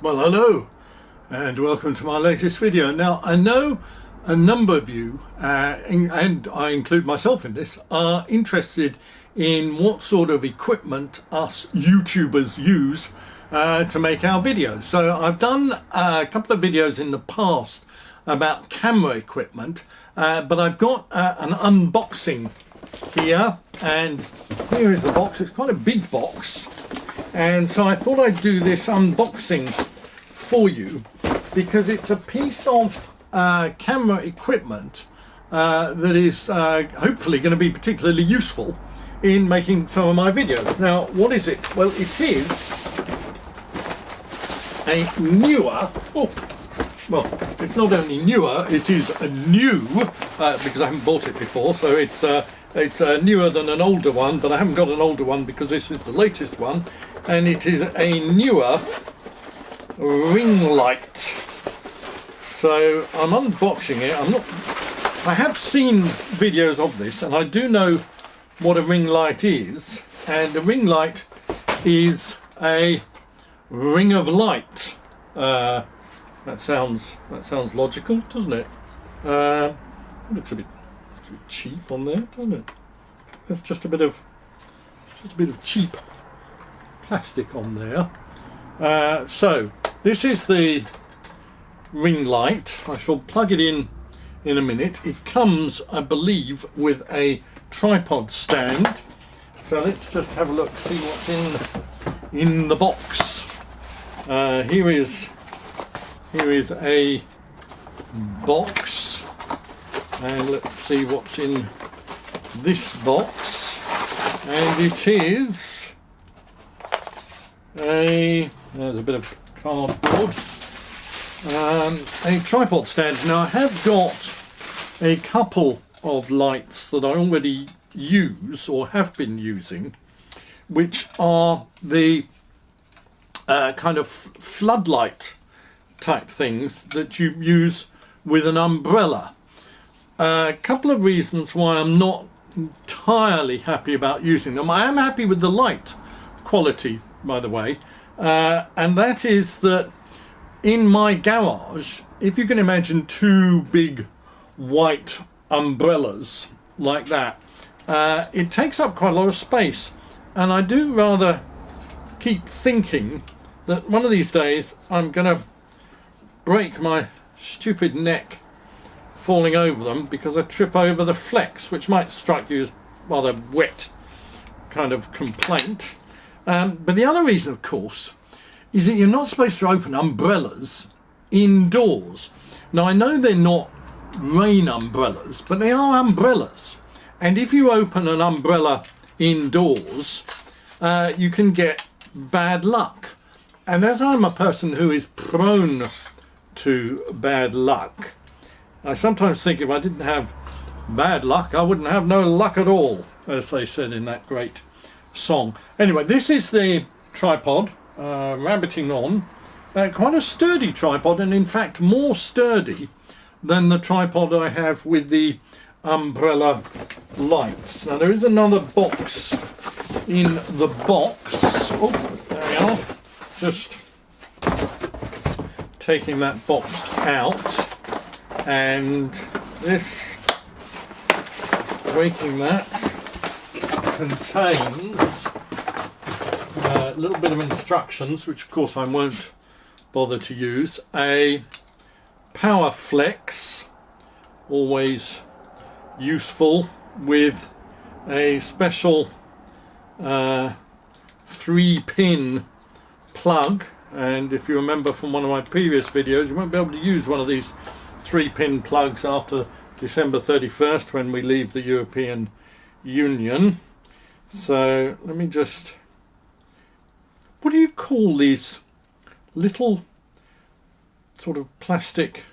Well, hello and welcome to my latest video. Now, I know a number of you, and I include myself in this, are interested in what sort of equipment us YouTubers use to make our videos. So I've done a couple of videos in the past about camera equipment, but I've got an unboxing here, and here is the box. It's quite a big box, and so I thought I'd do this unboxing for you because it's a piece of camera equipment that is hopefully going to be particularly useful in making some of my videos. Now, what is it? Well, it is a Neewer. Well, it's not only newer, it is a new, because I haven't bought it before, so it's newer than an older one, but I haven't got an older one because this is the latest one, and it is a Neewer Ring Light. So I'm unboxing it. I have seen videos of this, and I do know what a ring light is, and a ring light is a ring of light. That sounds logical, doesn't it? It looks a bit cheap on there, doesn't it? There's just a bit of cheap plastic on there. So this is the ring light. I shall plug it in a minute. It comes, I believe, with a tripod stand. So let's just have a look, see what's in the box. Here is a box, and let's see what's in this box. And it is there's a bit of cardboard, a tripod stand. Now, I have got a couple of lights that I already use or have been using, which are the kind of floodlight type things that you use with an umbrella. A couple of reasons why I'm not entirely happy about using them. I am happy with the light quality, by the way, and that is that in my garage, if you can imagine two big white umbrellas like that, it takes up quite a lot of space, and I do rather keep thinking that one of these days I'm going to break my stupid neck falling over them because I trip over the flex, which might strike you as rather wet kind of complaint. But the other reason, of course, is that you're not supposed to open umbrellas indoors. Now, I know they're not rain umbrellas, but they are umbrellas. And if you open an umbrella indoors, you can get bad luck. And as I'm a person who is prone to bad luck, I sometimes think if I didn't have bad luck, I wouldn't have no luck at all, as they said in that great song. Anyway, this is the tripod, rabbiting on. Quite a sturdy tripod, and in fact more sturdy than the tripod I have with the umbrella lights. Now, there is another box in the box. Oh, there we are. Just taking that box out, and this, breaking that, contains a little bit of instructions, which of course I won't bother to use. A power flex, always useful, with a special 3-pin plug, and if you remember from one of my previous videos, you won't be able to use one of these 3-pin plugs after December 31st when we leave the European Union. So let me just, what do you call these little sort of plastic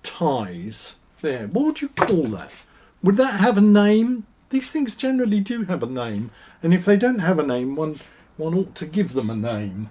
ties there? What would you call that? Would that have a name? These things generally do have a name, and if they don't have a name, one ought to give them a name.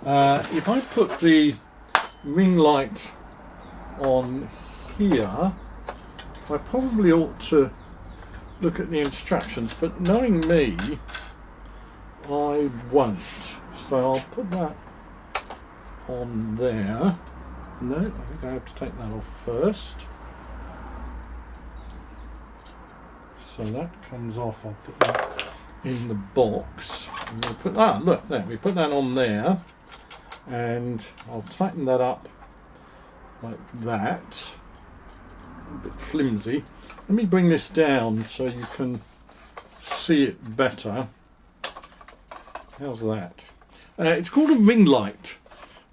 If I put the ring light on here, I probably ought to look at the instructions, but knowing me, I won't. So I'll put that on there. No, I think I have to take that off first. So that comes off. I'll put that in the box. And we'll put, look there, we put that on there, and I'll tighten that up like that. A bit flimsy. Let me bring this down so you can see it better. How's that? It's called a ring light,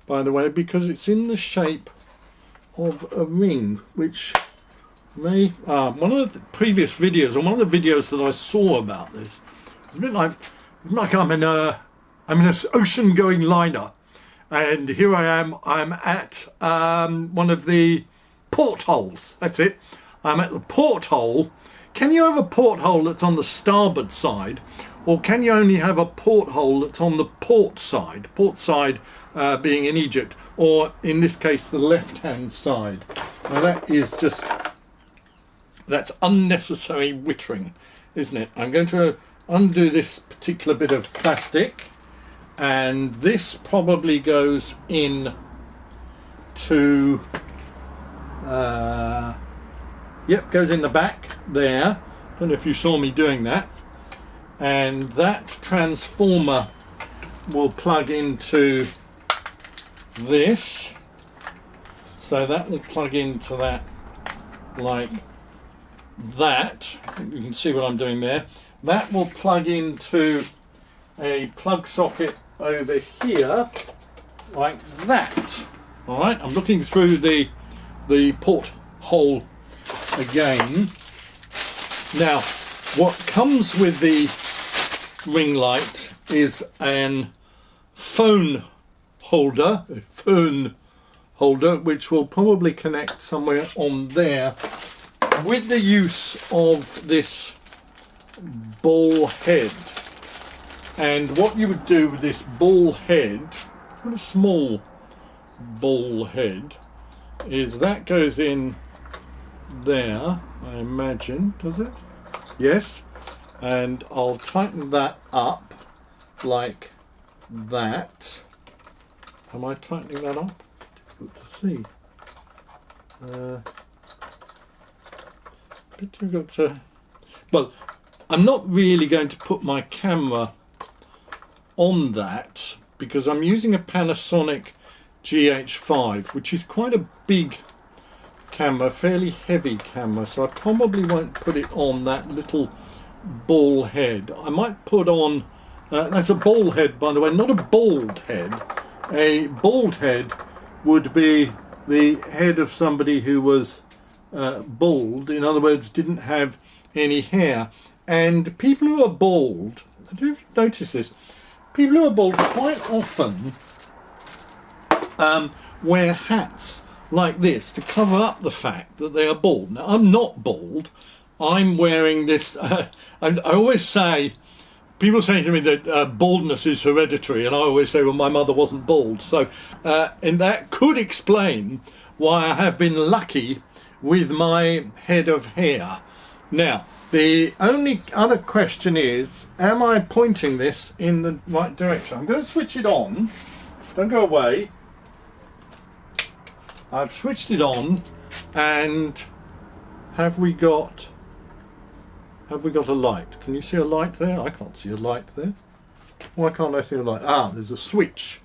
by the way, because it's in the shape of a ring, which may one of the previous videos, or one of the videos that I saw about this, it's a bit like I'm in an ocean going liner, and here I am. I'm at one of the portholes. That's it. I'm at the porthole. Can you have a porthole that's on the starboard side, or can you only have a porthole that's on the port side? Port side being in Egypt, or in this case the left-hand side. Now that is just, that's unnecessary wittering, isn't it? I'm going to undo this particular bit of plastic, and this probably goes in to goes in the back there. Don't know if you saw me doing that. And that transformer will plug into this, so that will plug into that like that. You can see what I'm doing there. That will plug into a plug socket over here like that. All right, I'm looking through the port hole again. Now, what comes with the ring light is an phone holder, which will probably connect somewhere on there, with the use of this ball head. And what you would do with this ball head, a small ball head, is that goes in there, I imagine, does it? Yes. And I'll tighten that up like that. Am I tightening that up? Difficult to see. Bit difficult to... Well, I'm not really going to put my camera on that because I'm using a Panasonic GH5, which is quite a big camera, fairly heavy camera, so I probably won't put it on that little ball head. I might put on, that's a ball head, by the way, not a bald head. A bald head would be the head of somebody who was bald, in other words, didn't have any hair. And people who are bald, I don't know if you've noticed this, people who are bald quite often wear hats like this to cover up the fact that they are bald. Now, I'm not bald. I'm wearing this, I always say, people say to me that baldness is hereditary, and I always say, well, my mother wasn't bald. So, and that could explain why I have been lucky with my head of hair. Now, the only other question is, am I pointing this in the right direction? I'm going to switch it on. Don't go away. I've switched it on, and have we got a light? Can you see a light there? I can't see a light there. Why can't I see a light? Ah, there's a switch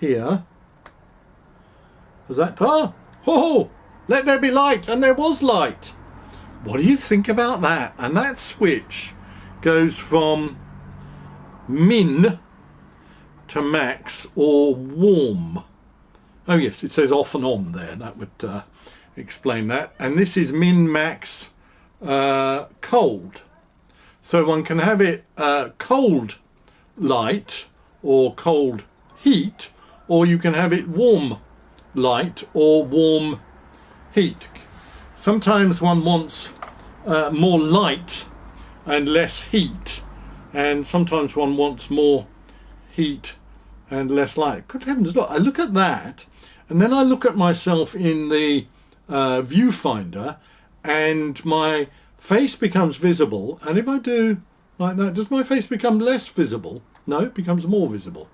here. Is that? Oh, let there be light, and there was light. What do you think about that? And that switch goes from min to max or warm. Oh yes, it says off and on there. That would explain that. And this is min, max, cold. So one can have it cold light or cold heat, or you can have it warm light or warm heat. Sometimes one wants more light and less heat, and sometimes one wants more heat and less light. Good heavens, look, I look at that, and then I look at myself in the viewfinder, and my face becomes visible. And if I do like that, does my face become less visible? No, it becomes more visible.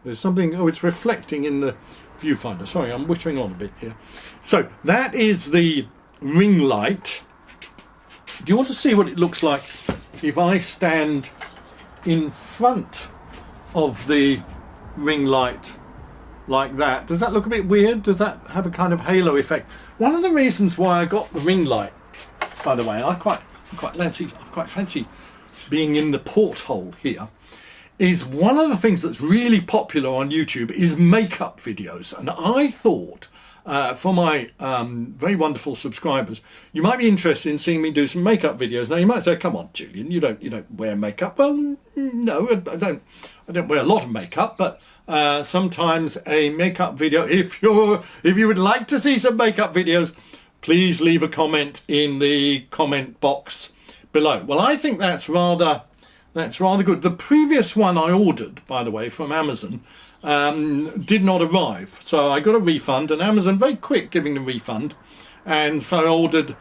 There's something, oh, it's reflecting in the viewfinder. Sorry, I'm whittering on a bit here. So that is the ring light. Do you want to see what it looks like if I stand in front of the ring light like that? Does that look a bit weird? Does that have a kind of halo effect? One of the reasons why I got the ring light, by the way, I quite fancy being in the porthole here, is one of the things that's really popular on YouTube is makeup videos. And I thought, for my very wonderful subscribers, you might be interested in seeing me do some makeup videos. Now you might say, "Come on, Julian, you don't wear makeup." Well, no, I don't wear a lot of makeup, but sometimes a makeup video. If you would like to see some makeup videos, please leave a comment in the comment box below. Well, I think that's rather good. The previous one I ordered, by the way, from Amazon, did not arrive, so I got a refund, and Amazon very quick giving the refund, and so I ordered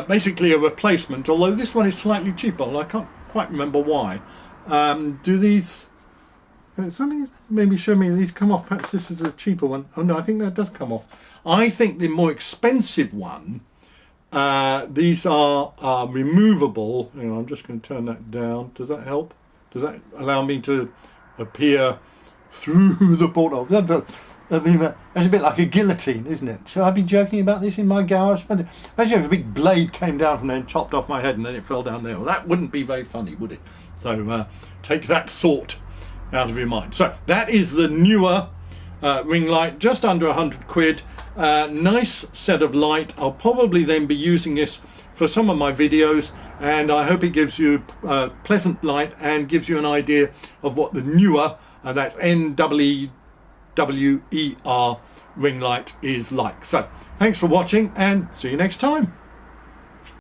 basically a replacement, although this one is slightly cheaper. I can't quite remember why. Do these something maybe show me these come off? Perhaps this is a cheaper one. Oh no, I think that does come off. I think the more expensive one, these are removable. Hang on, I'm just going to turn that down. Does that help? Does that allow me to appear through the porthole? That's a bit like a guillotine, isn't it? Should I be joking about this in my garage? Imagine if a big blade came down from there and chopped off my head and then it fell down there. Well, that wouldn't be very funny, would it? So take that thought out of your mind. So that is the Neewer ring light, just under 100 quid. Nice set of light. I'll probably then be using this for some of my videos, and I hope it gives you pleasant light and gives you an idea of what the Neewer, that's Newer ring light is like. So thanks for watching, and see you next time.